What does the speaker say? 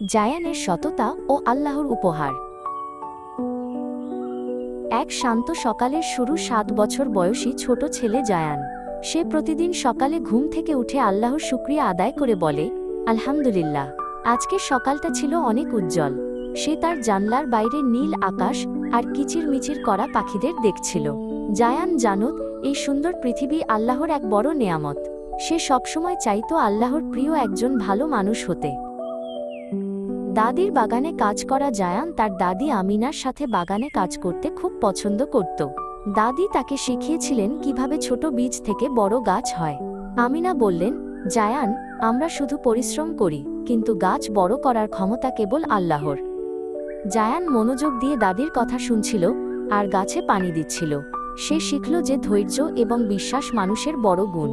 জায়ানের সততা ও আল্লাহর উপহার। এক শান্ত সকালের শুরু 7 বছর বয়সী ছোট ছেলে জায়ান। সে প্রতিদিন সকালে ঘুম থেকে উঠে আল্লাহর শুকরিয়া আদায় করে বলে, আলহামদুলিল্লাহ, আজকের সকালটা ছিল অনেক উজ্জ্বল। সে তার জানলার বাইরে নীল আকাশ আর কিচিরমিচির করা পাখিদের দেখছিল। জায়ান জানত এই সুন্দর পৃথিবী আল্লাহর এক বড় নেয়ামত। সে সবসময় চাইতো আল্লাহর প্রিয় একজন ভালো মানুষ হতে। দাদির বাগানে কাজ করা জায়ান তার দাদি আমিনার সাথে বাগানে কাজ করতে খুব পছন্দ করত। দাদি তাকে শিখিয়েছিলেন কিভাবে ছোট বীজ থেকে বড় গাছ হয়। আমিনা বললেন, জায়ান, আমরা শুধু পরিশ্রম করি, কিন্তু গাছ বড় করার ক্ষমতা কেবল আল্লাহর। জায়ান মনোযোগ দিয়ে দাদির কথা শুনছিল আর গাছে পানি দিচ্ছিল। সে শিখল যে ধৈর্য এবং বিশ্বাস মানুষের বড় গুণ।